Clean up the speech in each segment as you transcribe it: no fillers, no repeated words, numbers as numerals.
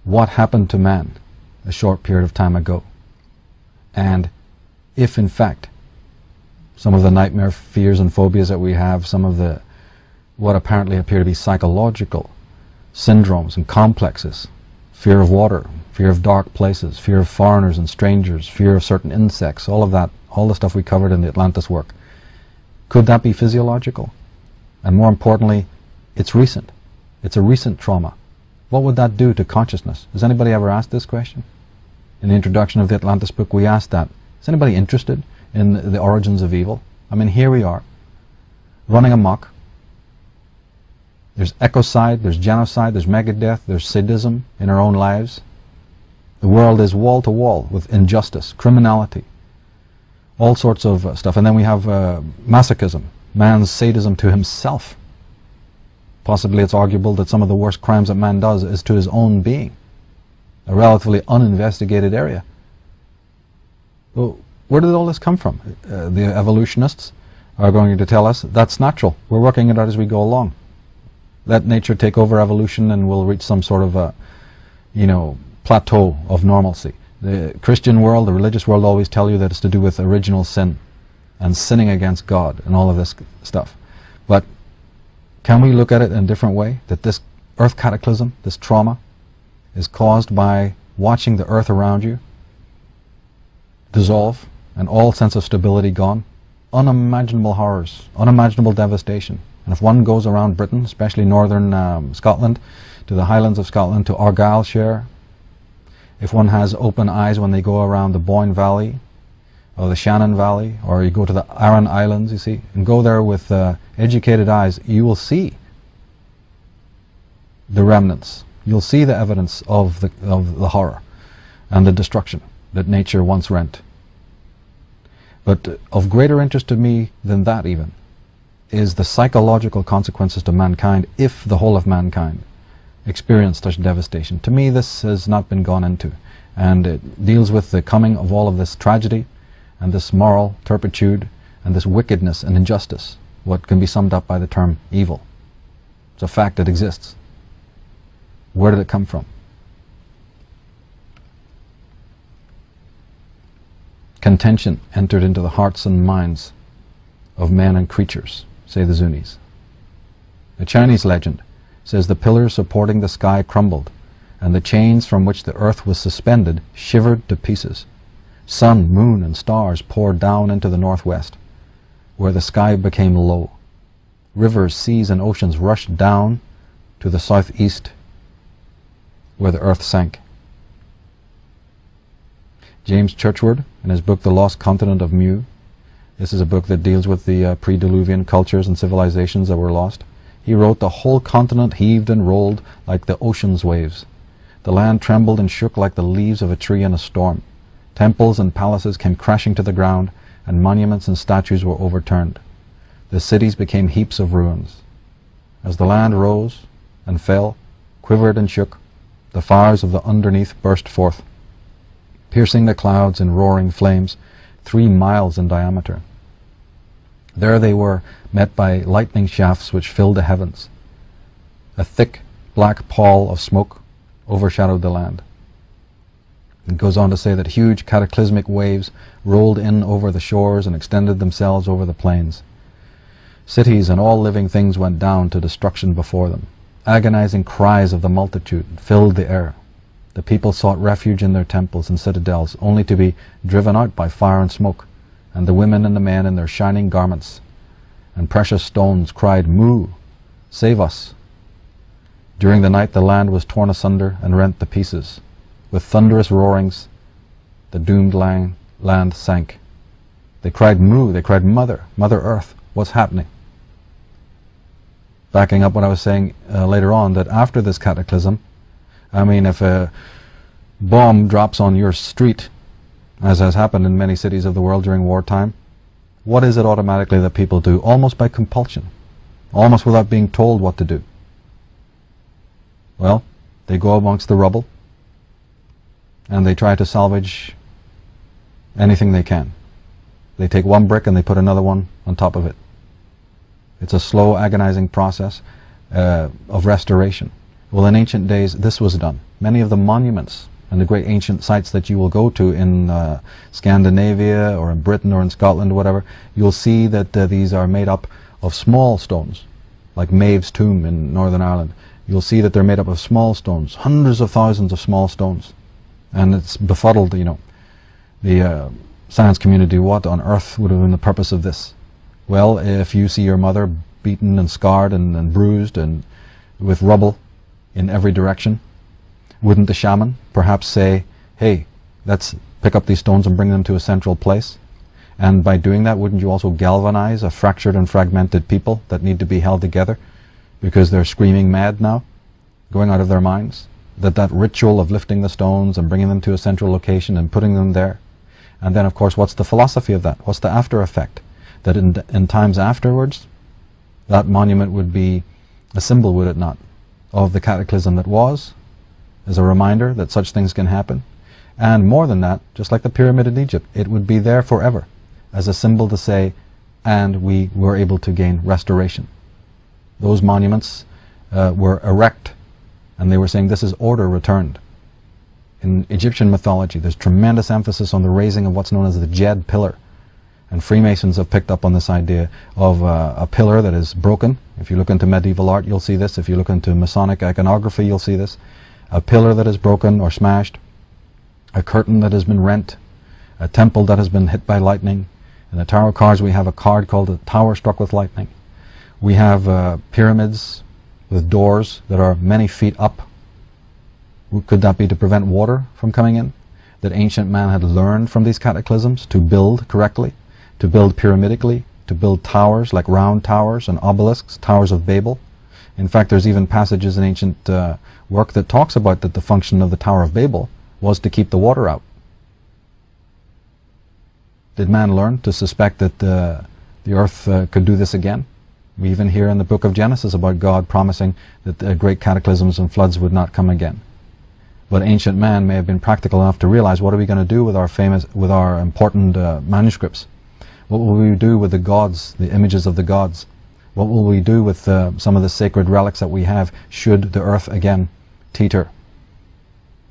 what happened to man a short period of time ago. And if in fact some of the nightmare fears and phobias that we have, some of the what apparently appear to be psychological syndromes and complexes, fear of water, fear of dark places, fear of foreigners and strangers, fear of certain insects, all of that, all the stuff we covered in the Atlantis work, could that be physiological? And more importantly, it's recent. It's a recent trauma. What would that do to consciousness? Has anybody ever asked this question? In the introduction of the Atlantis book, we asked that. Is anybody interested in the origins of evil? I mean, here we are, running amok. There's ecocide, there's genocide, there's megadeath, there's sadism in our own lives. The world is wall to wall with injustice, criminality, all sorts of stuff. And then we have masochism, man's sadism to himself. Possibly it's arguable that some of the worst crimes that man does is to his own being, a relatively uninvestigated area. Well, where did all this come from? The evolutionists are going to tell us that's natural. We're working it out as we go along. Let nature take over evolution and we'll reach some sort of a, plateau of normalcy. The Christian world, the religious world always tell you that it's to do with original sin and sinning against God and all of this stuff. But can we look at it in a different way? That this earth cataclysm, this trauma, is caused by watching the earth around you dissolve and all sense of stability gone. Unimaginable horrors, unimaginable devastation. And if one goes around Britain, especially northern Scotland, to the Highlands of Scotland, to Argyllshire, if one has open eyes when they go around the Boyne Valley, or the Shannon Valley, or you go to the Aran Islands, you see, and go there with educated eyes, you will see the remnants. You'll see the evidence of the horror and the destruction that nature once rent. But of greater interest to me than that even is the psychological consequences to mankind if the whole of mankind experienced such devastation. To me, this has not been gone into, and it deals with the coming of all of this tragedy and this moral turpitude and this wickedness and injustice, what can be summed up by the term evil. It's a fact that exists. Where did it come from? Contention entered into the hearts and minds of men and creatures, say the Zunis. A Chinese legend says the pillars supporting the sky crumbled, and the chains from which the earth was suspended shivered to pieces. Sun, moon, and stars poured down into the northwest, where the sky became low. Rivers, seas, and oceans rushed down to the southeast, where the earth sank. James Churchward, in his book The Lost Continent of Mu, this is a book that deals with the pre-Diluvian cultures and civilizations that were lost. He wrote, "The whole continent heaved and rolled like the ocean's waves. The land trembled and shook like the leaves of a tree in a storm. Temples and palaces came crashing to the ground, and monuments and statues were overturned. The cities became heaps of ruins. As the land rose and fell, quivered and shook, the fires of the underneath burst forth, piercing the clouds in roaring flames 3 miles in diameter. There they were met by lightning shafts which filled the heavens. A thick black pall of smoke overshadowed the land." It goes on to say that huge cataclysmic waves rolled in over the shores and extended themselves over the plains. Cities and all living things went down to destruction before them. Agonizing cries of the multitude filled the air. The people sought refuge in their temples and citadels, only to be driven out by fire and smoke, and the women and the men in their shining garments and precious stones cried, "Moo, save us." During the night the land was torn asunder and rent to pieces. With thunderous roarings, the doomed land sank. They cried, "Moo," they cried, "Mother, Mother Earth, what's happening?" Backing up what I was saying later on, that after this cataclysm, I mean, if a bomb drops on your street, as has happened in many cities of the world during wartime, what is it automatically that people do? Almost by compulsion, almost without being told what to do. Well, they go amongst the rubble and they try to salvage anything they can. They take one brick and they put another one on top of it. It's a slow, agonizing process of restoration. Well, in ancient days, this was done. Many of the monuments and the great ancient sites that you will go to in Scandinavia or in Britain or in Scotland or whatever, you'll see that these are made up of small stones, like Maeve's tomb in Northern Ireland. You'll see that they're made up of small stones, hundreds of thousands of small stones. And it's befuddled, the science community. What on earth would have been the purpose of this? Well, if you see your mother beaten and scarred and bruised and with rubble in every direction, wouldn't the shaman perhaps say, hey, let's pick up these stones and bring them to a central place? And by doing that, wouldn't you also galvanize a fractured and fragmented people that need to be held together because they're screaming mad now, going out of their minds? That ritual of lifting the stones and bringing them to a central location and putting them there. And then, of course, what's the philosophy of that? What's the after effect? That in times afterwards, that monument would be a symbol, would it not, of the cataclysm that was, as a reminder that such things can happen. And more than that, just like the pyramid in Egypt, it would be there forever as a symbol to say, and we were able to gain restoration. Those monuments were erect, and they were saying this is order returned. In Egyptian mythology, there's tremendous emphasis on the raising of what's known as the Djed pillar. And Freemasons have picked up on this idea of a pillar that is broken. If you look into medieval art, you'll see this. If you look into Masonic iconography, you'll see this. A pillar that is broken or smashed, a curtain that has been rent, a temple that has been hit by lightning. In the tarot cards, we have a card called the Tower Struck with Lightning. We have pyramids with doors that are many feet up. Could that be to prevent water from coming in? That ancient man had learned from these cataclysms to build correctly, to build pyramidically, to build towers like round towers and obelisks, towers of Babel. In fact, there's even passages in ancient work that talks about that the function of the Tower of Babel was to keep the water out. Did man learn to suspect that the earth could do this again? We even hear in the book of Genesis about God promising that great cataclysms and floods would not come again. But ancient man may have been practical enough to realize, what are we going to do with our important manuscripts? What will we do with the gods, the images of the gods? What will we do with some of the sacred relics that we have should the earth again teeter?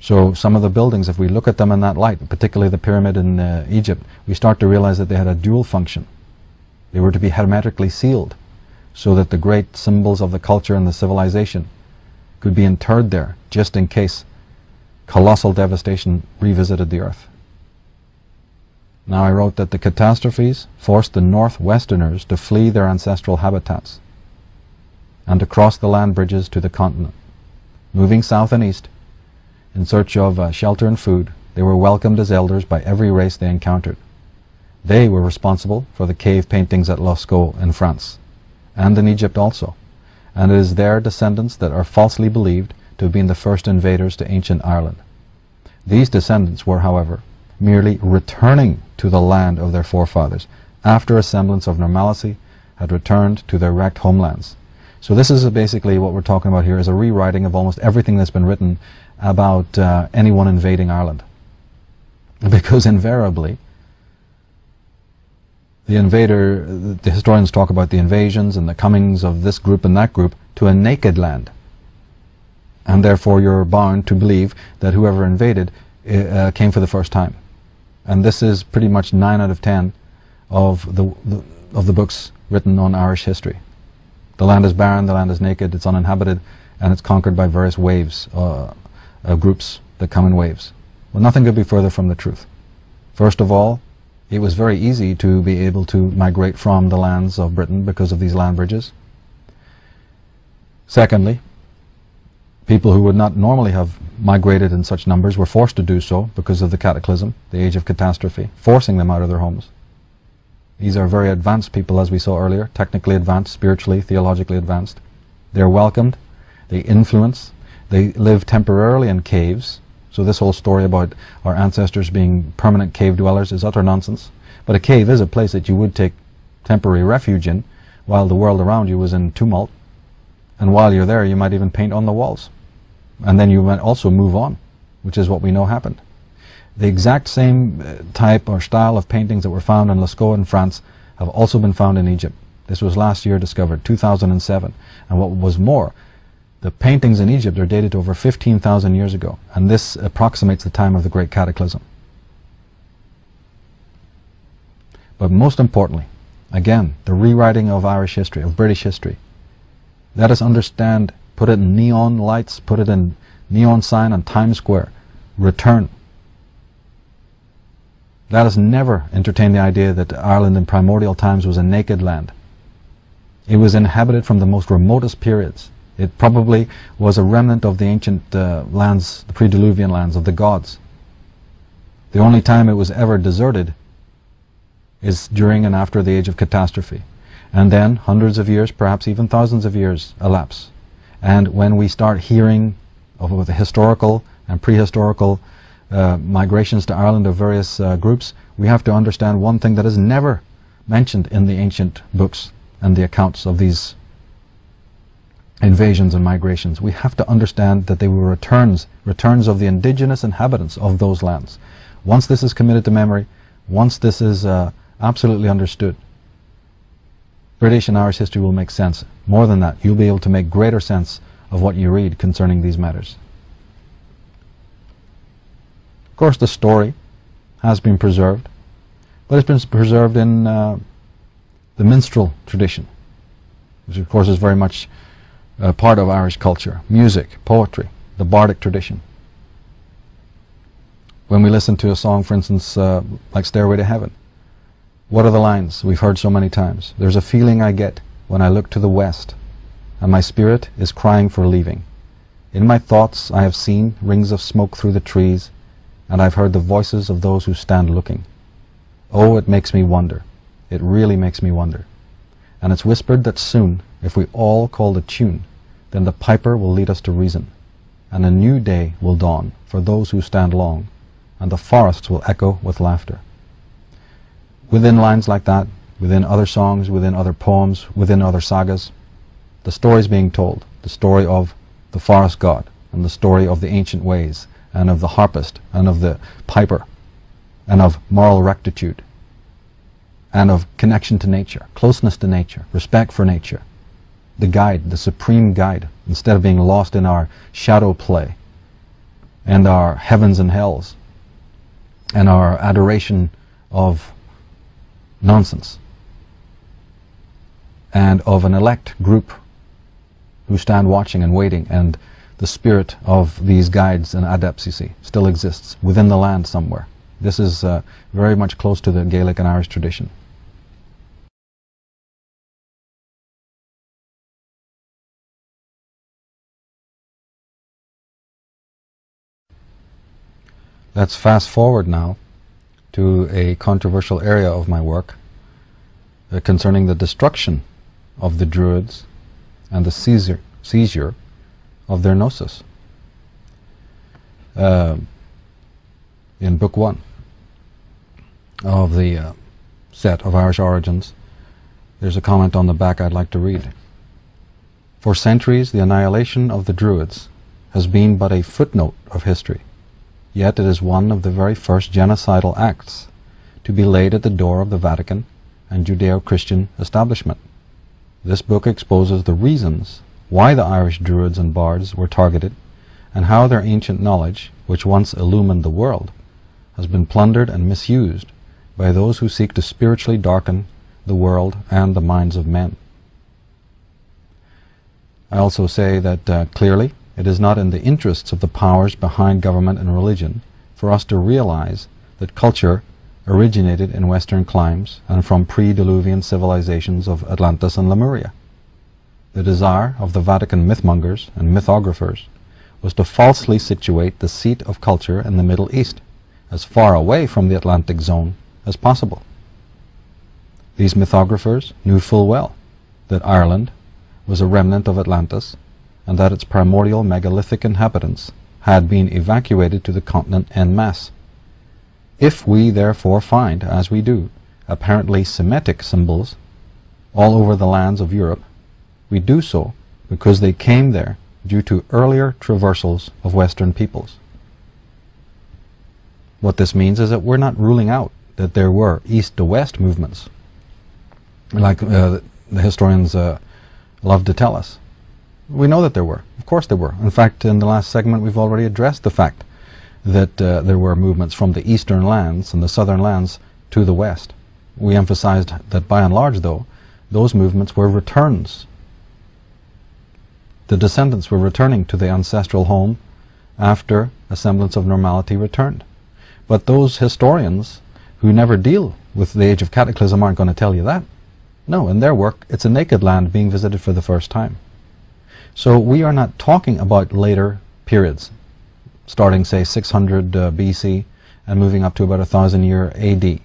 So some of the buildings, if we look at them in that light, particularly the pyramid in Egypt, we start to realize that they had a dual function. They were to be hermetically sealed so that the great symbols of the culture and the civilization could be interred there just in case colossal devastation revisited the earth. Now, I wrote that the catastrophes forced the northwesterners to flee their ancestral habitats and to cross the land bridges to the continent. Moving south and east in search of shelter and food, they were welcomed as elders by every race they encountered. They were responsible for the cave paintings at Lascaux in France, and in Egypt also, and it is their descendants that are falsely believed to have been the first invaders to ancient Ireland. These descendants were, however, merely returning to the land of their forefathers after a semblance of normalcy had returned to their wrecked homelands. So this is basically what we're talking about here, is a rewriting of almost everything that's been written about anyone invading Ireland. Because invariably, the invader, the historians talk about the invasions and the comings of this group and that group to a naked land. And therefore you're bound to believe that whoever invaded came for the first time. And this is pretty much 9 out of 10 of the books written on Irish history. The land is barren, the land is naked, it's uninhabited, and it's conquered by various waves, groups that come in waves. Well, nothing could be further from the truth. First of all, it was very easy to be able to migrate from the lands of Britain because of these land bridges. Secondly, people who would not normally have migrated in such numbers were forced to do so because of the cataclysm, the age of catastrophe, forcing them out of their homes. These are very advanced people, as we saw earlier, technically advanced, spiritually, theologically advanced. They're welcomed, they influence, they live temporarily in caves. So this whole story about our ancestors being permanent cave dwellers is utter nonsense. But a cave is a place that you would take temporary refuge in while the world around you was in tumult. And while you're there, you might even paint on the walls. And then you might also move on, which is what we know happened. The exact same type or style of paintings that were found in Lascaux in France have also been found in Egypt. This was last year discovered, 2007. And what was more, The paintings in Egypt are dated to over 15,000 years ago, and this approximates the time of the Great Cataclysm. But most importantly, again, the rewriting of Irish history, of British history. Let us understand, put it in neon lights, put it in neon sign on Times Square. Return. Let us never entertain the idea that Ireland in primordial times was a naked land. It was inhabited from the most remotest periods. It probably was a remnant of the ancient lands, the pre-Diluvian lands of the gods. The only time it was ever deserted is during and after the age of catastrophe. And then hundreds of years, perhaps even thousands of years elapse. And when we start hearing of the historical and prehistorical migrations to Ireland of various groups, we have to understand one thing that is never mentioned in the ancient books and the accounts of these invasions and migrations. We have to understand that they were returns of the indigenous inhabitants of those lands. Once this is committed to memory, once this is absolutely understood, British and Irish history will make sense. More than that, you'll be able to make greater sense of what you read concerning these matters. Of course, the story has been preserved, but it's been preserved in the minstrel tradition, which of course is very much part of Irish culture. Music, poetry, the bardic tradition. When we listen to a song, for instance, like Stairway to Heaven, what are the lines we've heard so many times? There's a feeling I get when I look to the west, and my spirit is crying for leaving. In my thoughts I have seen rings of smoke through the trees, and I've heard the voices of those who stand looking. Oh, it makes me wonder. It really makes me wonder. And it's whispered that soon, if we all call the tune, then the piper will lead us to reason, and a new day will dawn for those who stand long, and the forests will echo with laughter. Within lines like that, within other songs, within other poems, within other sagas, the story is being told, the story of the forest god, and the story of the ancient ways, and of the harpist, and of the piper, and of moral rectitude, and of connection to nature, closeness to nature, respect for nature, the guide, the supreme guide, instead of being lost in our shadow play, and our heavens and hells, and our adoration of nonsense, and of an elect group who stand watching and waiting, and the spirit of these guides and adepts, you see, still exists within the land somewhere. This is very much close to the Gaelic and Irish tradition. Let's fast forward now to a controversial area of my work concerning the destruction of the Druids and the seizure of their gnosis. In Book 1 of the set of Irish Origins, there's a comment on the back I'd like to read. For centuries, the annihilation of the Druids has been but a footnote of history, yet it is one of the very first genocidal acts to be laid at the door of the Vatican and Judeo-Christian establishment. This book exposes the reasons why the Irish Druids and bards were targeted, and how their ancient knowledge, which once illumined the world, has been plundered and misused by those who seek to spiritually darken the world and the minds of men. I also say that clearly it is not in the interests of the powers behind government and religion for us to realize that culture originated in Western climes and from pre-Diluvian civilizations of Atlantis and Lemuria. The desire of the Vatican mythmongers and mythographers was to falsely situate the seat of culture in the Middle East as far away from the Atlantic zone as possible. These mythographers knew full well that Ireland was a remnant of Atlantis, and that its primordial megalithic inhabitants had been evacuated to the continent en masse. If we therefore find, as we do, apparently Semitic symbols all over the lands of Europe, we do so because they came there due to earlier traversals of Western peoples. What this means is that we're not ruling out that there were east to west movements, like the historians love to tell us. We know that there were. Of Of course there were. In fact, in the last segment we've already addressed the fact that there were movements from the eastern lands and the southern lands to the west. We emphasized that by and large, though, those movements were returns. The descendants were returning to the ancestral home after a semblance of normality returned. But those historians who never deal with the age of cataclysm aren't going to tell you that. No, in their work, it's a naked land being visited for the first time. So we are not talking about later periods, starting, say, 600 BC and moving up to about 1,000 year AD.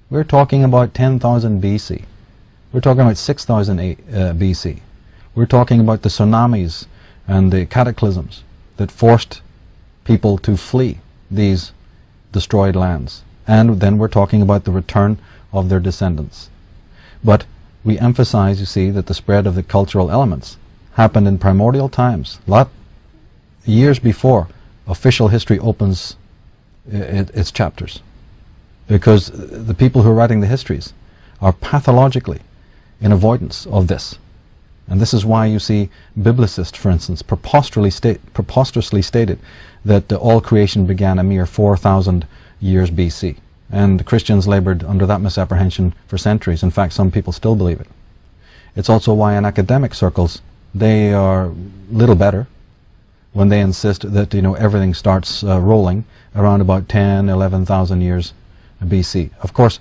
We're talking about 10,000 BC. We're talking about 6,000 BC. We're talking about the tsunamis and the cataclysms that forced people to flee these destroyed lands. And then we're talking about the return of their descendants. But we emphasize, you see, that the spread of the cultural elements happened in primordial times, years before official history opens its chapters. Because the people who are writing the histories are pathologically in avoidance of this. And this is why you see biblicists, for instance, preposterously stated that all creation began a mere 4,000 years BC. And the Christians labored under that misapprehension for centuries. In fact, some people still believe it. It's also why in academic circles they are little better when they insist that, you know, everything starts rolling around about 10, 11,000 years BC. Of course,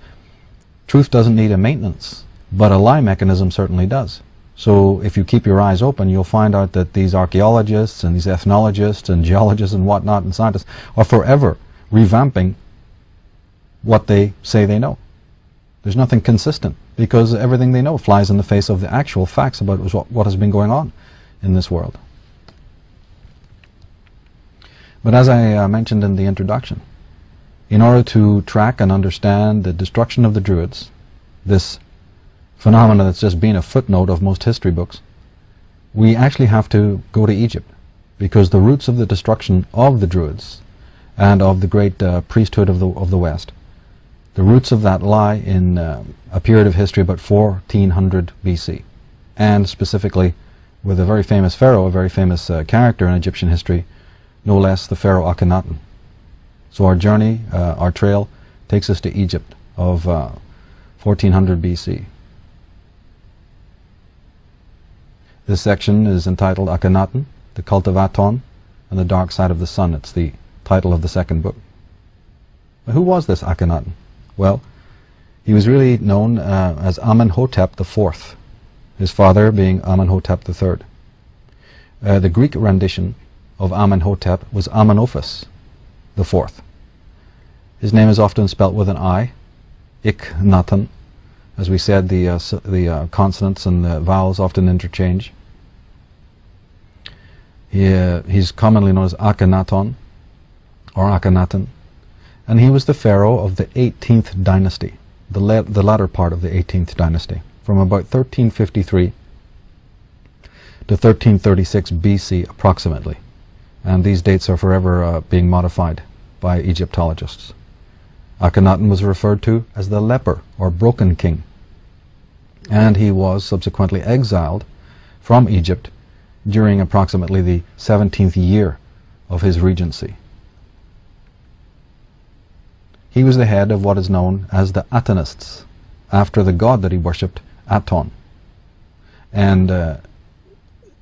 truth doesn't need a maintenance, but a lie mechanism certainly does. So if you keep your eyes open, you'll find out that these archaeologists and these ethnologists and geologists and whatnot and scientists are forever revamping what they say they know. There's nothing consistent because everything they know flies in the face of the actual facts about what has been going on in this world. But as I mentioned in the introduction, in order to track and understand the destruction of the Druids, this phenomena that's just been a footnote of most history books, we actually have to go to Egypt, because the roots of the destruction of the Druids and of the great priesthood of the West, the roots of that lie in a period of history about 1400 BC, and specifically with a very famous pharaoh, a very famous character in Egyptian history, no less the pharaoh Akhenaten. So our journey, our trail, takes us to Egypt of 1400 BC. This section is entitled Akhenaten, the Cult of Aton, and the Dark Side of the Sun. It's the title of the second book. But who was this Akhenaten? Well, he was really known as Amenhotep IV, his father being Amenhotep III. The Greek rendition of Amenhotep was Amenophis IV. His name is often spelt with an I, Ikhnatan. As we said, the consonants and the vowels often interchange. He's commonly known as Akhenaton or Akhenaten, and he was the pharaoh of the 18th dynasty, the latter part of the 18th dynasty, from about 1353 to 1336 BC approximately. And these dates are forever being modified by Egyptologists. Akhenaten was referred to as the leper or broken king, and he was subsequently exiled from Egypt during approximately the 17th year of his regency. He was the head of what is known as the Atonists, after the god that he worshipped, Aton. And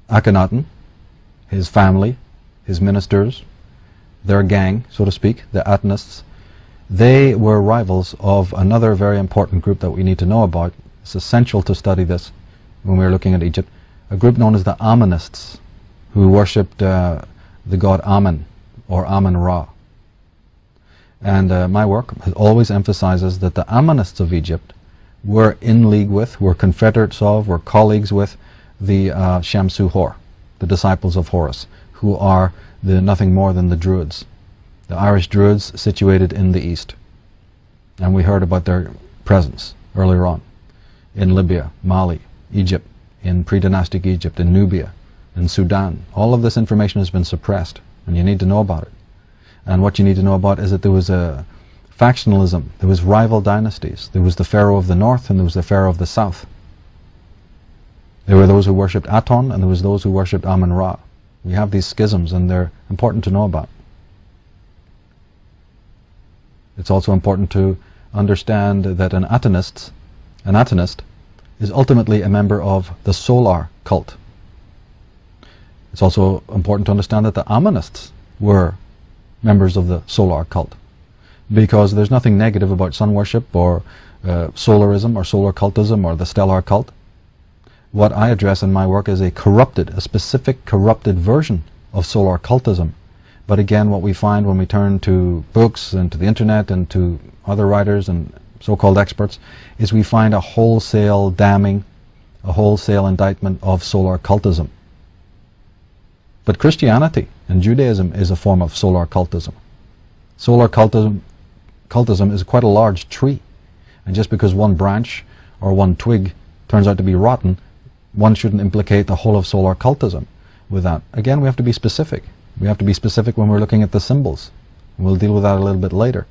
Akhenaten, his family, his ministers, their gang, so to speak, the Atonists, they were rivals of another very important group that we need to know about. It's essential to study this when we're looking at Egypt. A group known as the Amonists, who worshipped the god Amen, or Amen-Ra. And my work always emphasizes that the Ammonists of Egypt were in league with, were confederates of, were colleagues with the Shamsu-Hor, the disciples of Horus, who are nothing more than the Druids, the Irish Druids situated in the east. And we heard about their presence earlier on in Libya, Mali, Egypt, in pre-dynastic Egypt, in Nubia, in Sudan. All of this information has been suppressed, and you need to know about it. And what you need to know about is that there was a factionalism, there was rival dynasties. There was the Pharaoh of the north and there was the Pharaoh of the south. There were those who worshipped Aton and there was those who worshipped Amen-Ra. We have these schisms, and they're important to know about. It's also important to understand that an atonist is ultimately a member of the solar cult. It's also important to understand that the Amonists were members of the solar cult, because there's nothing negative about sun worship or solarism or solar cultism or the stellar cult. What I address in my work is a specific corrupted version of solar cultism. But again, what we find when we turn to books and to the internet and to other writers and so-called experts is we find a wholesale damning, a wholesale indictment of solar cultism. But Christianity and Judaism is a form of solar cultism. Solar cultism is quite a large tree. And just because one branch or one twig turns out to be rotten, one shouldn't implicate the whole of solar cultism with that. Again, we have to be specific. We have to be specific when we're looking at the symbols. We'll deal with that a little bit later.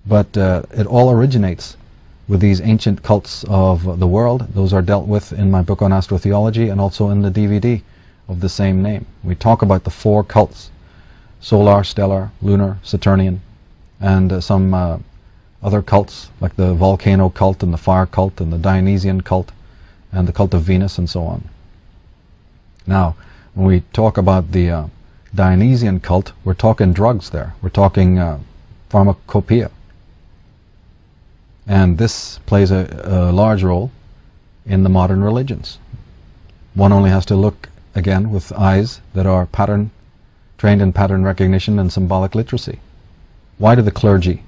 But it all originates with these ancient cults of the world. Those are dealt with in my book on astrotheology and also in the DVD of the same name. We talk about the 4 cults: solar, stellar, lunar, Saturnian, and some other cults like the volcano cult and the fire cult and the Dionysian cult and the cult of Venus and so on. Now, when we talk about the Dionysian cult, we're talking drugs there. We're talking pharmacopoeia. And this plays a large role in the modern religions. One only has to look again with eyes that are trained in pattern recognition and symbolic literacy. Why do the clergy,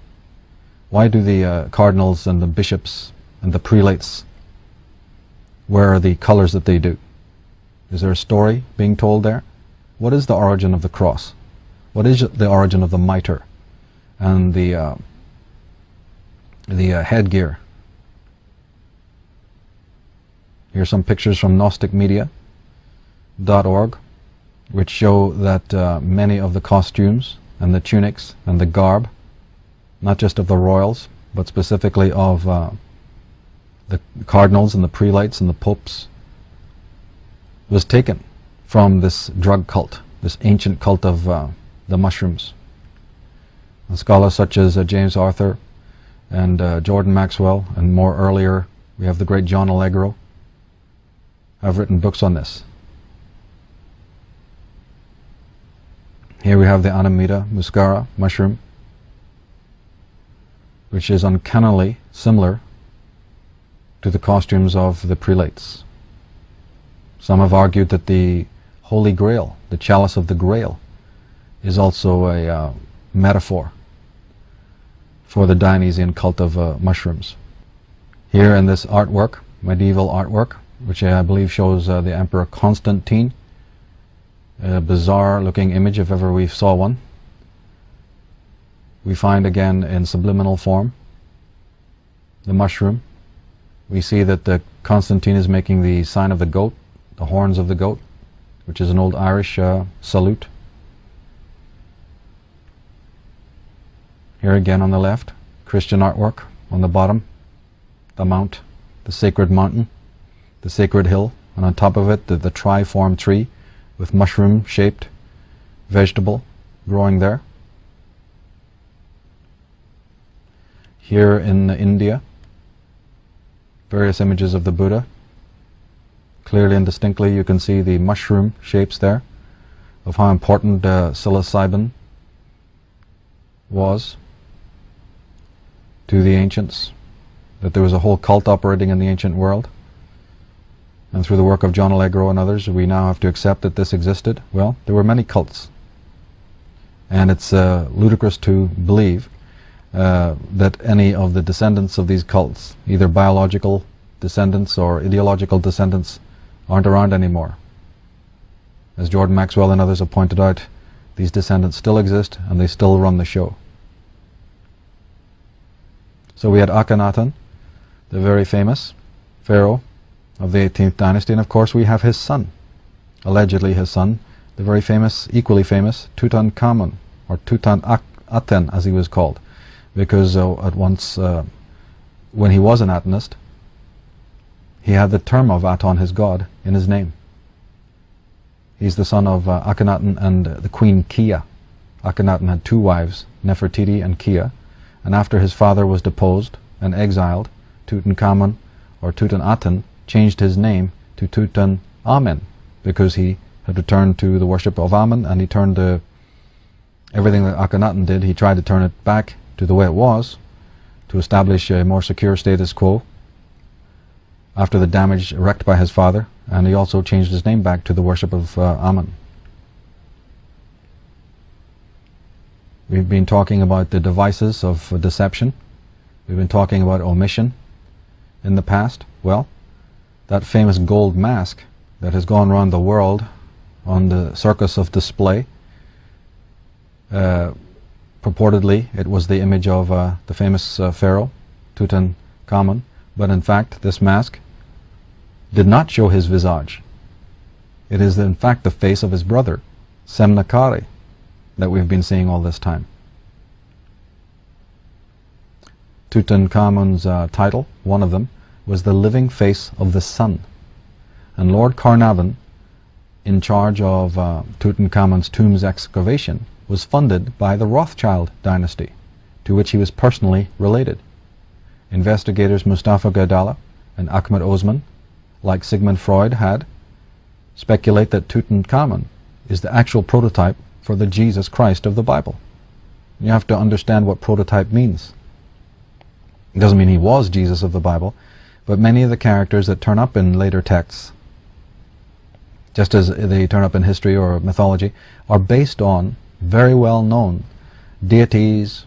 why do the cardinals and the bishops and the prelates wear the colors that they do? Is there a story being told there? What is the origin of the cross? What is the origin of the mitre and the headgear? Here's some pictures from GnosticMedia.org, which show that many of the costumes and the tunics and the garb, not just of the royals, but specifically of the cardinals and the prelates and the popes, was taken from this drug cult, this ancient cult of the mushrooms. And scholars such as James Arthur and Jordan Maxwell, and more earlier we have the great John Allegro, have written books on this. Here we have the Amanita muscara mushroom, which is uncannily similar to the costumes of the prelates. Some have argued that the Holy Grail, the chalice of the Grail, is also a metaphor for the Dionysian cult of mushrooms. Here in this artwork, medieval artwork, which I believe shows the Emperor Constantine, a bizarre looking image if ever we saw one, we find again in subliminal form the mushroom. We see that Constantine is making the sign of the goat, the horns of the goat, which is an old Irish salute. Here again on the left, Christian artwork. On the bottom, the mount, the sacred mountain, the sacred hill, and on top of it the triform tree with mushroom-shaped vegetable growing there. Here in India, various images of the Buddha. Clearly and distinctly you can see the mushroom shapes there of how important psilocybin was to the ancients, that there was a whole cult operating in the ancient world. And through the work of John Allegro and others, we now have to accept that this existed. Well, there were many cults. And it's ludicrous to believe that any of the descendants of these cults, either biological descendants or ideological descendants, aren't around anymore. As Jordan Maxwell and others have pointed out, these descendants still exist and they still run the show. So we had Akhenaten, the very famous pharaoh of the 18th dynasty, and of course we have his son, allegedly his son, the very famous, equally famous Tutankhamun, or Tutankhaten as he was called, because at once, when he was an Atonist, he had the term of Aton, his god, in his name. He's the son of Akhenaten and the queen Kia. Akhenaten had two wives, Nefertiti and Kia, and after his father was deposed and exiled, Tutankhamun, or Tutankhaten, changed his name to Tutankhamen because he had returned to the worship of Amen, and he turned everything that Akhenaten did, he tried to turn it back to the way it was to establish a more secure status quo after the damage wreaked by his father, and he also changed his name back to the worship of Amen. We've been talking about the devices of deception. We've been talking about omission in the past. Well, that famous gold mask that has gone around the world on the circus of display, purportedly it was the image of the famous pharaoh, Tutankhamun, but in fact this mask did not show his visage. It is in fact the face of his brother, Semnakari, that we've been seeing all this time. Tutankhamun's title, one of them, was the living face of the sun. And Lord Carnarvon, in charge of Tutankhamun's tomb's excavation, was funded by the Rothschild dynasty, to which he was personally related. Investigators Mustafa Gaidala and Ahmed Osman, like Sigmund Freud had, speculate that Tutankhamun is the actual prototype for the Jesus Christ of the Bible. You have to understand what prototype means. It doesn't mean he was Jesus of the Bible, but many of the characters that turn up in later texts, just as they turn up in history or mythology, are based on very well known deities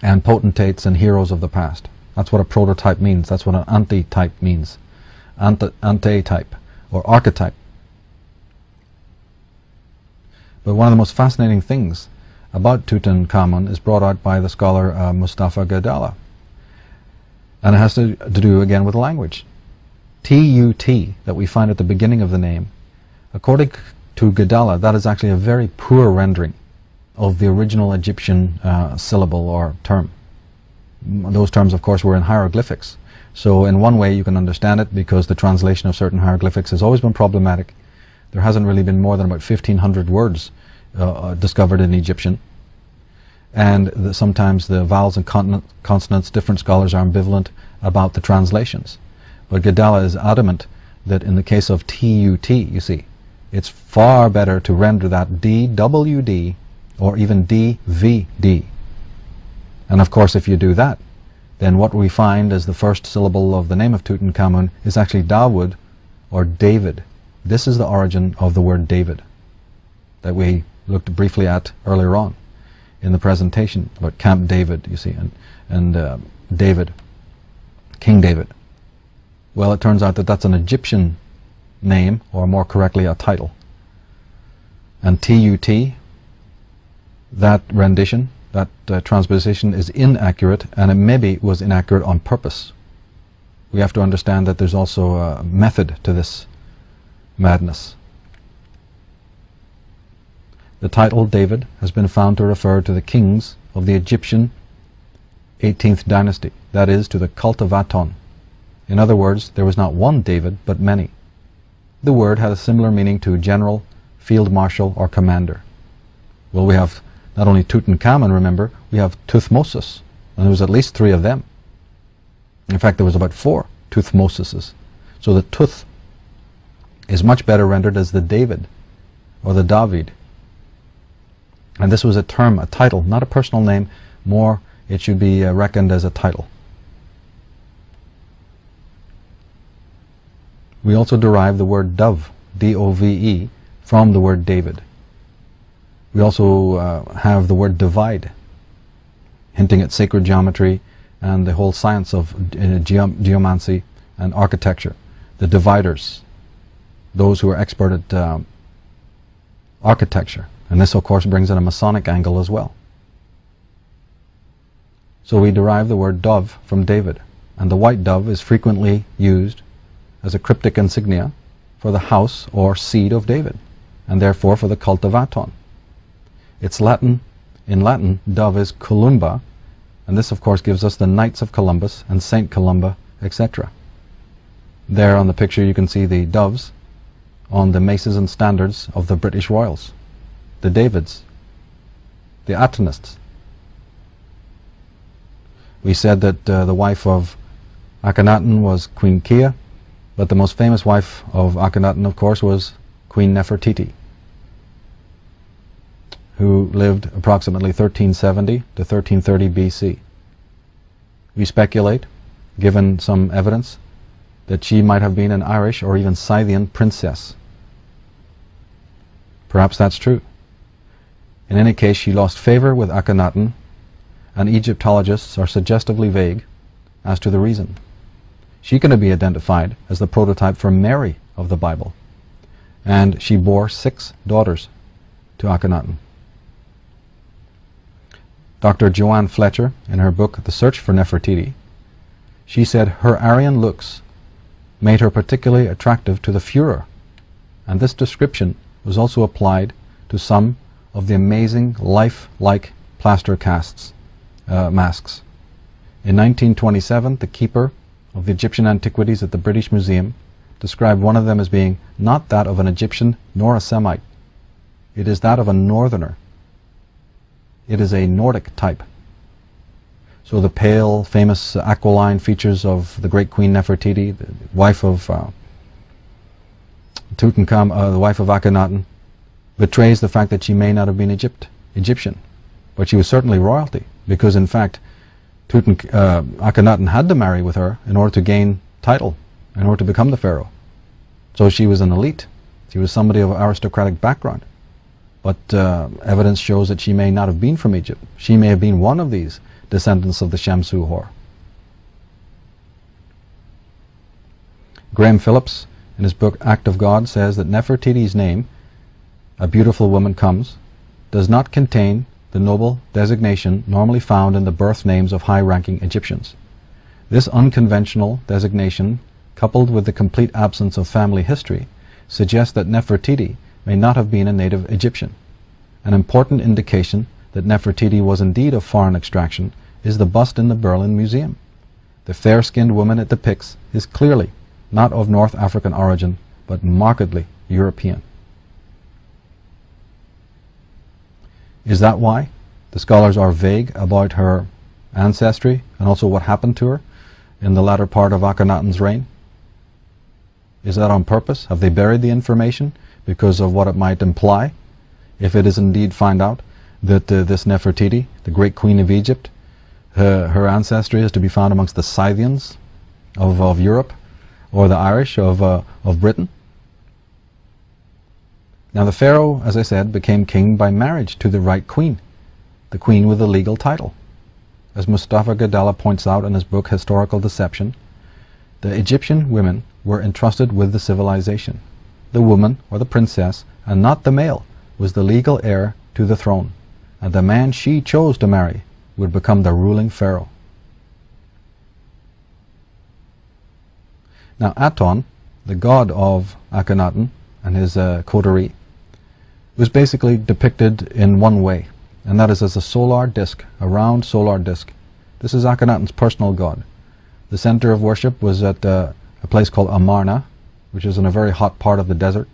and potentates and heroes of the past. That's what a prototype means. That's what an antitype means. Antitype or archetype. But one of the most fascinating things about Tutankhamun is brought out by the scholar Mustafa Gaidala. And it has to do again with language. T-U-T that we find at the beginning of the name, according to Gaidala, that is actually a very poor rendering of the original Egyptian syllable or term. Those terms, of course, were in hieroglyphics. So in one way you can understand it, because the translation of certain hieroglyphics has always been problematic. There hasn't really been more than about 1,500 words discovered in Egyptian. And sometimes the vowels and consonants, different scholars are ambivalent about the translations. But Gaidala is adamant that in the case of T-U-T, you see, it's far better to render that D-W-D or even D-V-D. And of course, if you do that, then what we find as the first syllable of the name of Tutankhamun is actually Dawood or David. This is the origin of the word David that we looked briefly at earlier on in the presentation about Camp David, you see, and David, King David. Well, it turns out that that's an Egyptian name, or more correctly, a title. And T-U-T, that rendition, that transposition is inaccurate, and it maybe was inaccurate on purpose. We have to understand that there's also a method to this madness. The title David has been found to refer to the kings of the Egyptian 18th dynasty, that is, to the cult of Aton. In other words, there was not one David, but many. The word had a similar meaning to general, field marshal, or commander. Well, we have not only Tutankhamun, remember, we have Tuthmosis, and there was at least 3 of them. In fact, there was about 4 Tuthmosises. So the Tuth is much better rendered as the David, or the David. And this was a term, a title, not a personal name. More, it should be reckoned as a title. We also derive the word dove, D-O-V-E, from the word David. We also have the word divide, hinting at sacred geometry and the whole science of geomancy and architecture. The dividers, those who are expert at architecture. And this, of course, brings in a Masonic angle as well. So we derive the word dove from David. And the white dove is frequently used as a cryptic insignia for the house or seed of David, and therefore for the cult of Aton. It's Latin. In Latin, dove is columba, and this, of course, gives us the Knights of Columbus and Saint Columba, etc. There on the picture you can see the doves on the maces and standards of the British royals, the Davids, the Attonists. We said that the wife of Akhenaten was Queen Kia, but the most famous wife of Akhenaten, of course, was Queen Nefertiti, who lived approximately 1370 to 1330 BC. We speculate, given some evidence, that she might have been an Irish or even Scythian princess. Perhaps that's true. In any case, she lost favor with Akhenaten, and Egyptologists are suggestively vague as to the reason. She can be identified as the prototype for Mary of the Bible, and she bore 6 daughters to Akhenaten. Dr. Joanne Fletcher, in her book The Search for Nefertiti, she said her Aryan looks made her particularly attractive to the Führer, and this description was also applied to some of the amazing life-like plaster casts, masks. In 1927, the keeper of the Egyptian antiquities at the British Museum described one of them as being not that of an Egyptian nor a Semite. It is that of a northerner. It is a Nordic type. So the pale, famous aquiline features of the great Queen Nefertiti, the wife of Tutankhamun, the wife of Akhenaten, betrays the fact that she may not have been Egyptian, but she was certainly royalty, because in fact Akhenaten had to marry with her in order to gain title, in order to become the pharaoh. So she was an elite. She was somebody of aristocratic background. But evidence shows that she may not have been from Egypt. She may have been one of these descendants of the Shamsu Hor. Graham Phillips, in his book Act of God, says that Nefertiti's name, a beautiful woman comes, does not contain the noble designation normally found in the birth names of high-ranking Egyptians. This unconventional designation, coupled with the complete absence of family history, suggests that Nefertiti may not have been a native Egyptian. An important indication that Nefertiti was indeed of foreign extraction is the bust in the Berlin Museum. The fair-skinned woman it depicts is clearly not of North African origin, but markedly European. Is that why the scholars are vague about her ancestry and also what happened to her in the latter part of Akhenaten's reign? Is that on purpose? Have they buried the information because of what it might imply if it is indeed found out that this Nefertiti, the great queen of Egypt, her ancestry is to be found amongst the Scythians of Europe, or the Irish of Britain? Now the pharaoh, as I said, became king by marriage to the right queen, the queen with the legal title. As Mustafa Gadala points out in his book Historical Deception, the Egyptian women were entrusted with the civilization. The woman, or the princess, and not the male, was the legal heir to the throne, and the man she chose to marry would become the ruling pharaoh. Now Aton, the god of Akhenaten and his coterie, was basically depicted in one way, and that is as a solar disk, a round solar disk. This is Akhenaten's personal god. The center of worship was at a place called Amarna, which is in a very hot part of the desert,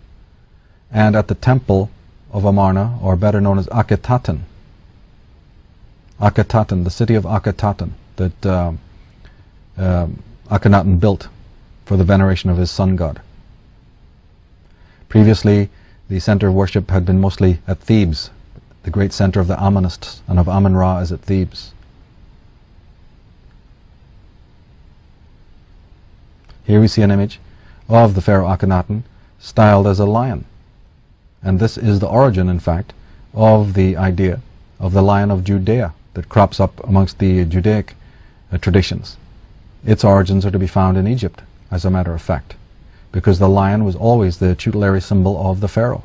and at the temple of Amarna, or better known as Akhetaten. Akhetaten, the city of Akhetaten, that Akhenaten built for the veneration of his sun god. Previously, the center of worship had been mostly at Thebes. The great center of the Amonists and of Amun-Ra is at Thebes. Here we see an image of the pharaoh Akhenaten styled as a lion. And this is the origin, in fact, of the idea of the Lion of Judea that crops up amongst the Judaic traditions. Its origins are to be found in Egypt, as a matter of fact, because the lion was always the tutelary symbol of the pharaoh.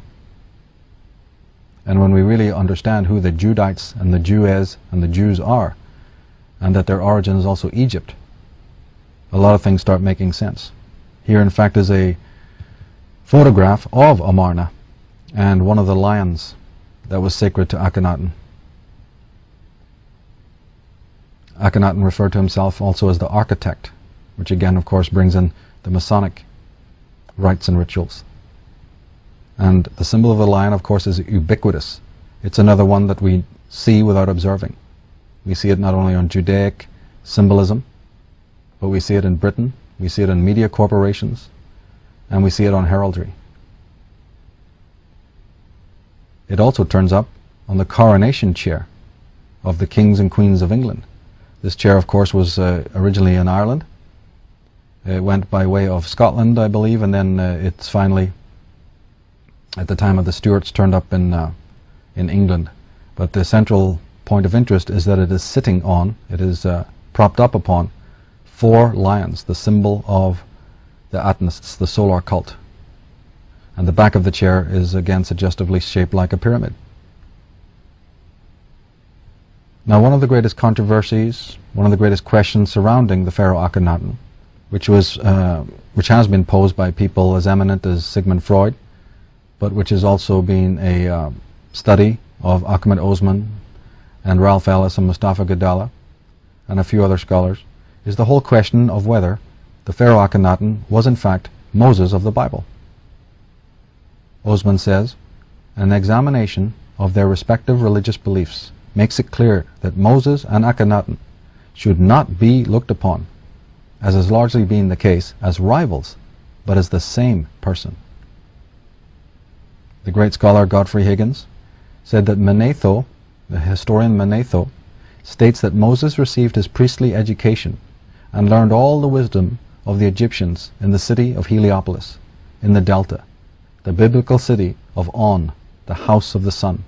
And when we really understand who the Judites and the Jewess and the Jews are, and that their origin is also Egypt, a lot of things start making sense. Here, in fact, is a photograph of Amarna and one of the lions that was sacred to Akhenaten. Akhenaten referred to himself also as the architect, which again, of course, brings in the Masonic rites and rituals. And the symbol of the lion, of course, is ubiquitous. It's another one that we see without observing. We see it not only on Judaic symbolism, but we see it in Britain, we see it in media corporations, and we see it on heraldry. It also turns up on the coronation chair of the kings and queens of England. This chair, of course, was originally in Ireland. It went by way of Scotland, I believe, and then it's finally, at the time of the Stuarts, turned up in England. But the central point of interest is that it is sitting on, it is propped up upon 4 lions, the symbol of the Atonists, the solar cult. And the back of the chair is again suggestively shaped like a pyramid. Now, one of the greatest controversies, one of the greatest questions surrounding the Pharaoh Akhenaten, which has been posed by people as eminent as Sigmund Freud, but which has also been a study of Ahmed Osman and Ralph Ellis and Mustafa Gadala and a few other scholars, is the whole question of whether the Pharaoh Akhenaten was in fact Moses of the Bible. Osman says, an examination of their respective religious beliefs makes it clear that Moses and Akhenaten should not be looked upon, as has largely been the case, as rivals, but as the same person. The great scholar Godfrey Higgins said that Manetho, the historian Manetho, states that Moses received his priestly education and learned all the wisdom of the Egyptians in the city of Heliopolis, in the Delta, the biblical city of On, the house of the sun.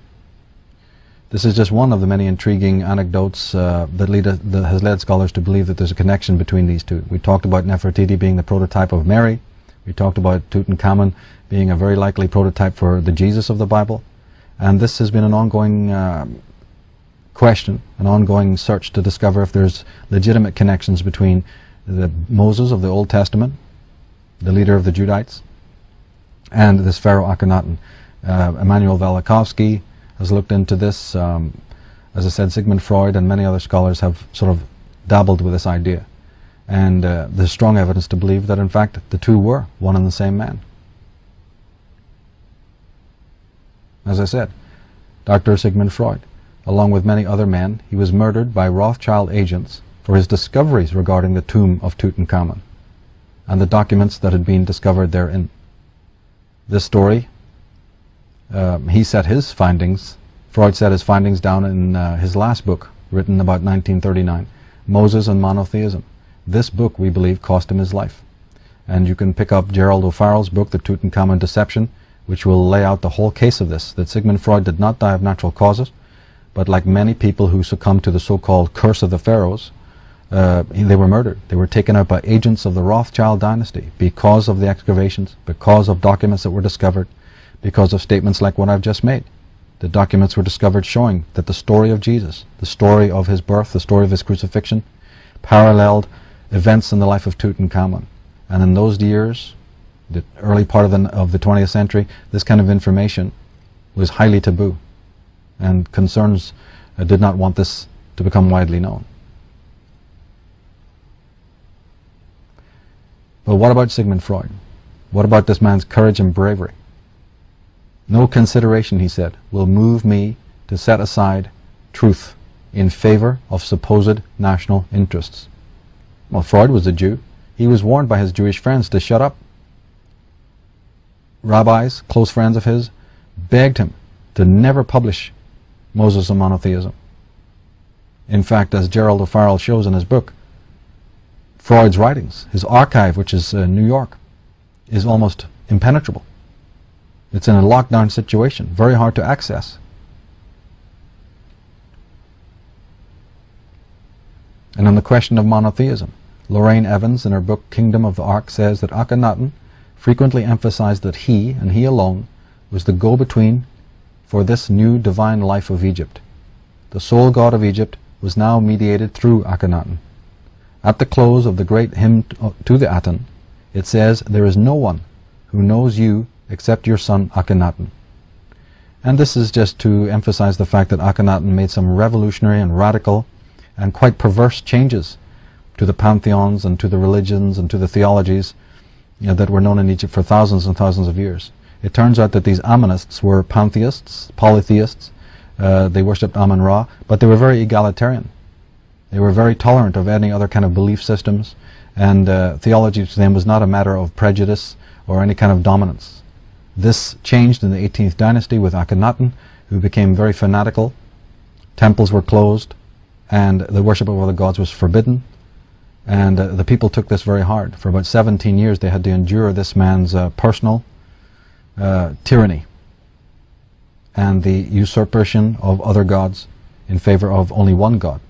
This is just one of the many intriguing anecdotes that has led scholars to believe that there's a connection between these two. We talked about Nefertiti being the prototype of Mary. We talked about Tutankhamun being a very likely prototype for the Jesus of the Bible. And this has been an ongoing question, an ongoing search to discover if there's legitimate connections between the Moses of the Old Testament, the leader of the Judites, and this Pharaoh Akhenaten. Emanuel Velikovsky has looked into this. As I said, Sigmund Freud and many other scholars have sort of dabbled with this idea. And there's strong evidence to believe that in fact the two were one and the same man. As I said, Dr. Sigmund Freud, along with many other men, he was murdered by Rothschild agents for his discoveries regarding the tomb of Tutankhamun and the documents that had been discovered therein. This story, he set his findings, Freud set his findings down in his last book, written about 1939, Moses and Monotheism. This book, we believe, cost him his life. And you can pick up Gerald O'Farrell's book, The Tutankhamun Deception, which will lay out the whole case of this, that Sigmund Freud did not die of natural causes, but like many people who succumbed to the so-called curse of the pharaohs, they were murdered. They were taken out by agents of the Rothschild dynasty because of the excavations, because of documents that were discovered, because of statements like what I've just made. The documents were discovered showing that the story of Jesus, the story of his birth, the story of his crucifixion, paralleled events in the life of Tutankhamun. And in those years, the early part of the 20th century, this kind of information was highly taboo, and concerns did not want this to become widely known. But what about Sigmund Freud? What about this man's courage and bravery? No consideration, he said, will move me to set aside truth in favor of supposed national interests. Well, Freud was a Jew. He was warned by his Jewish friends to shut up. Rabbis, close friends of his, begged him to never publish Moses and Monotheism. In fact, as Gerald O'Farrell shows in his book, Freud's writings, his archive, which is New York, is almost impenetrable. It's in a lockdown situation, very hard to access. And on the question of monotheism, Lorraine Evans, in her book Kingdom of the Ark, says that Akhenaten frequently emphasized that he, and he alone, was the go-between for this new divine life of Egypt. The sole god of Egypt was now mediated through Akhenaten. At the close of the great hymn to the Aten, it says, "There is no one who knows you except your son Akhenaten." And this is just to emphasize the fact that Akhenaten made some revolutionary and radical and quite perverse changes to the pantheons and to the religions and to the theologies that were known in Egypt for thousands and thousands of years. It turns out that these Ammonists were pantheists, polytheists. They worshipped Amun-Ra, but they were very egalitarian. They were very tolerant of any other kind of belief systems, and theology to them was not a matter of prejudice or any kind of dominance. This changed in the 18th dynasty with Akhenaten, who became very fanatical. Temples were closed, and the worship of other gods was forbidden, and the people took this very hard. For about 17 years they had to endure this man's personal tyranny and the usurpation of other gods in favor of only one god.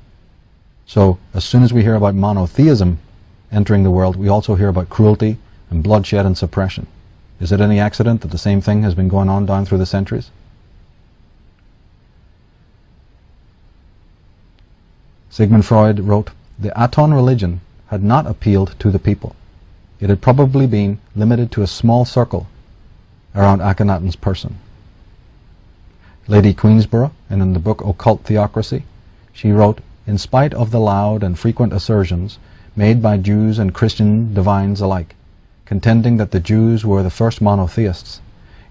So as soon as we hear about monotheism entering the world, we also hear about cruelty and bloodshed and suppression. Is it any accident that the same thing has been going on down through the centuries? Sigmund Freud wrote, "The Aton religion had not appealed to the people. It had probably been limited to a small circle around Akhenaten's person." Lady Queensborough, and in the book Occult Theocracy, she wrote, "In spite of the loud and frequent assertions made by Jews and Christian divines alike, contending that the Jews were the first monotheists,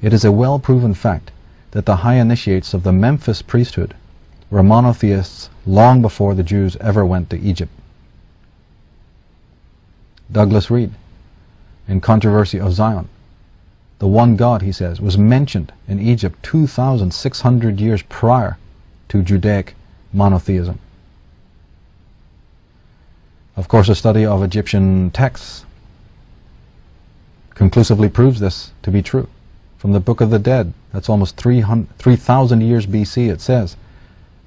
it is a well-proven fact that the high initiates of the Memphis priesthood were monotheists long before the Jews ever went to Egypt." Douglas Reed, in Controversy of Zion, the one God, he says, was mentioned in Egypt 2,600 years prior to Judaic monotheism. Of course, a study of Egyptian texts conclusively proves this to be true. From the Book of the Dead, that's almost 3,000 years BC, it says,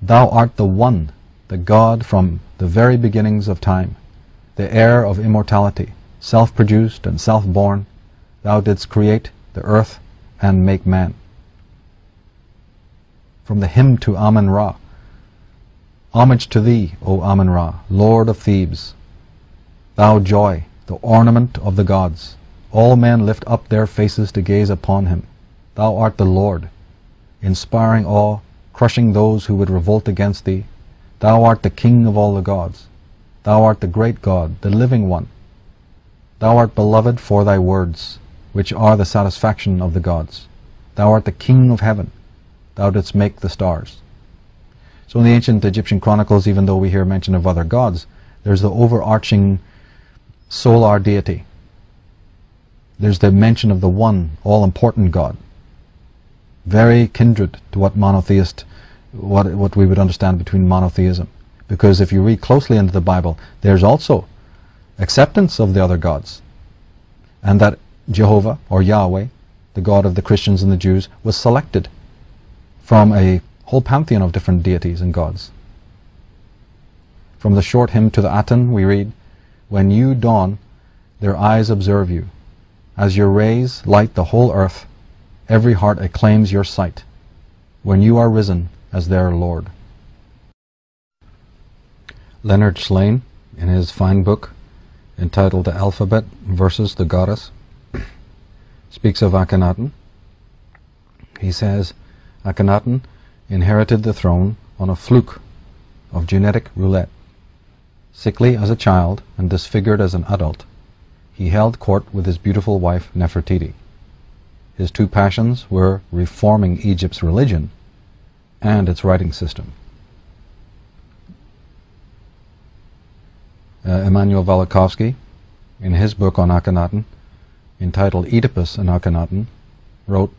"Thou art the One, the God from the very beginnings of time, the heir of immortality, self-produced and self-born. Thou didst create the earth and make man." From the hymn to Amun-Ra, "Homage to thee, O Amun-Ra, Lord of Thebes, thou joy, the ornament of the gods. All men lift up their faces to gaze upon him. Thou art the Lord, inspiring awe, crushing those who would revolt against thee. Thou art the King of all the gods. Thou art the great God, the living one. Thou art beloved for thy words, which are the satisfaction of the gods. Thou art the King of heaven. Thou didst make the stars." So in the ancient Egyptian chronicles, even though we hear mention of other gods, there's the overarching solar deity. There's the mention of the one, all-important God. Very kindred to what what we would understand between monotheism. Because if you read closely into the Bible, there's also acceptance of the other gods. And that Jehovah, or Yahweh, the God of the Christians and the Jews, was selected from a whole pantheon of different deities and gods. From the short hymn to the Aten, we read, "When you dawn, their eyes observe you. As your rays light the whole earth, every heart acclaims your sight, when you are risen as their Lord." Leonard Slane, in his fine book entitled "The Alphabet versus the Goddess," speaks of Akhenaten. He says, "Akhenaten inherited the throne on a fluke of genetic roulette. Sickly as a child and disfigured as an adult, he held court with his beautiful wife Nefertiti. His two passions were reforming Egypt's religion and its writing system." Emanuel Velikovsky, in his book on Akhenaten, entitled "Oedipus and Akhenaten," wrote,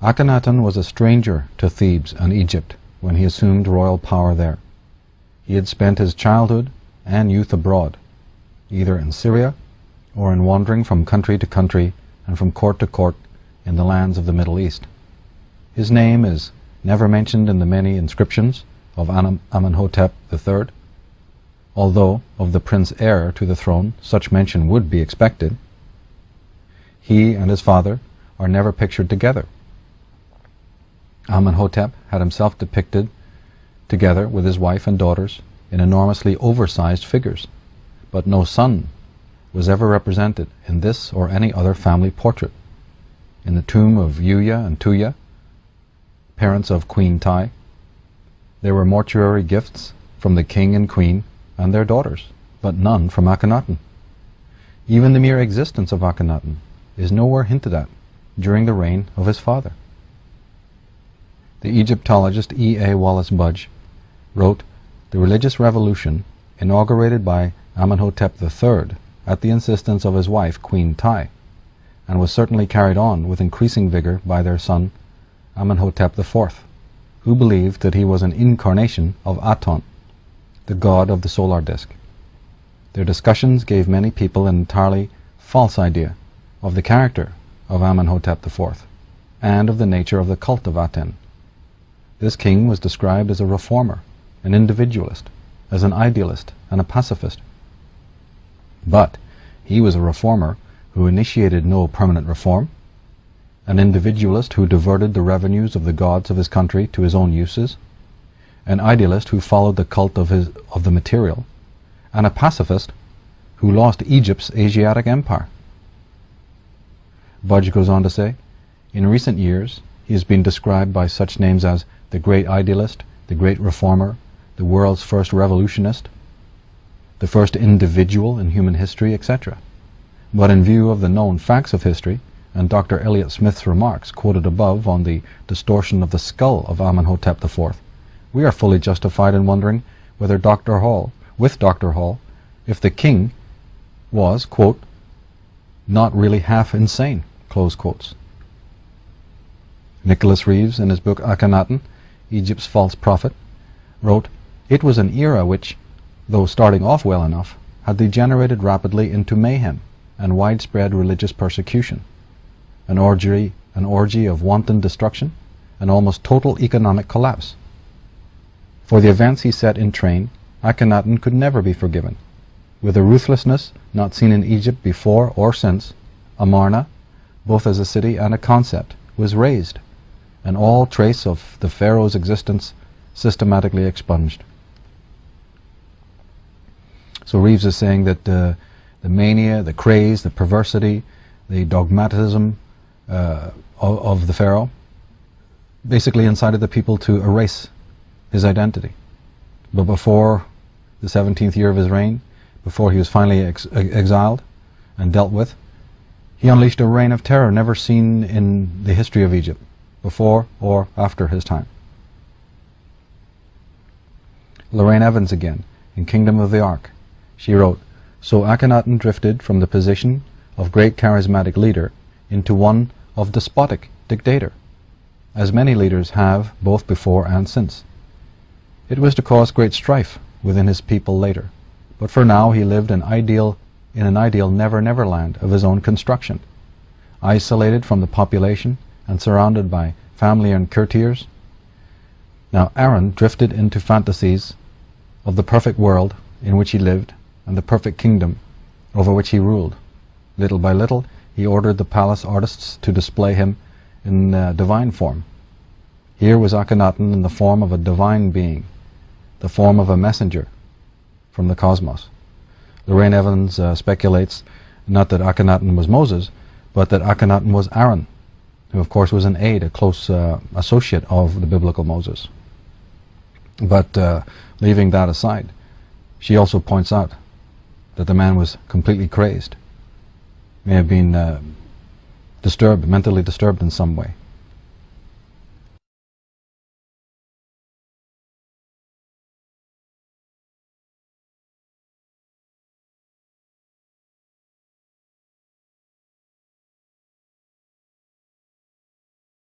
"Akhenaten was a stranger to Thebes and Egypt when he assumed royal power there. He had spent his childhood and youth abroad, either in Syria or in wandering from country to country and from court to court in the lands of the Middle East. His name is never mentioned in the many inscriptions of Amenhotep III, although of the prince heir to the throne such mention would be expected. He and his father are never pictured together. Amenhotep had himself depicted together with his wife and daughters in enormously oversized figures, but no son was ever represented in this or any other family portrait. In the tomb of Yuya and Tuya, parents of Queen Tai, there were mortuary gifts from the king and queen and their daughters, but none from Akhenaten. Even the mere existence of Akhenaten is nowhere hinted at, during the reign of his father. The Egyptologist E.A. Wallace Budge wrote, "The religious revolution, inaugurated by Amenhotep III at the insistence of his wife, Queen Tai, and was certainly carried on with increasing vigor by their son, Amenhotep IV, who believed that he was an incarnation of Aton, the god of the solar disk. Their discussions gave many people an entirely false idea of the character of Amenhotep IV and of the nature of the cult of Aten. This king was described as a reformer, an individualist, as an idealist and a pacifist. But he was a reformer who initiated no permanent reform, an individualist who diverted the revenues of the gods of his country to his own uses, an idealist who followed the cult of the material, and a pacifist who lost Egypt's Asiatic empire." Budge goes on to say, "In recent years he has been described by such names as the great idealist, the great reformer, the world's first revolutionist, the first individual in human history, etc. But in view of the known facts of history, and Dr. Elliot Smith's remarks quoted above on the distortion of the skull of Amenhotep IV, we are fully justified in wondering whether Dr. Hall, if the king was, quote, not really half insane," close quotes. Nicholas Reeves, in his book Akhenaten, Egypt's False Prophet, wrote, "It was an era which, though starting off well enough, had degenerated rapidly into mayhem and widespread religious persecution, an orgy of wanton destruction, and almost total economic collapse. For the events he set in train, Akhenaten could never be forgiven. With a ruthlessness not seen in Egypt before or since, Amarna, both as a city and a concept, was razed, and all trace of the pharaoh's existence systematically expunged." So Reeves is saying that the mania, the craze, the perversity, the dogmatism of the pharaoh basically incited the people to erase his identity. But before the 17th year of his reign, before he was finally exiled and dealt with, he unleashed a reign of terror never seen in the history of Egypt, before or after his time. Lorraine Evans again, in Kingdom of the Ark, she wrote, "So Akhenaten drifted from the position of great charismatic leader into one of despotic dictator, as many leaders have both before and since. It was to cause great strife within his people later, but for now he lived in an ideal never-never land of his own construction, isolated from the population and surrounded by family and courtiers. Now Aaron drifted into fantasies of the perfect world in which he lived and the perfect kingdom over which he ruled. Little by little he ordered the palace artists to display him in divine form. Here was Akhenaten in the form of a divine being, the form of a messenger from the cosmos." Lorraine Evans speculates not that Akhenaten was Moses, but that Akhenaten was Aaron, who of course was an aide, a close associate of the biblical Moses. But leaving that aside, she also points out that the man was completely crazed, may have been mentally disturbed in some way.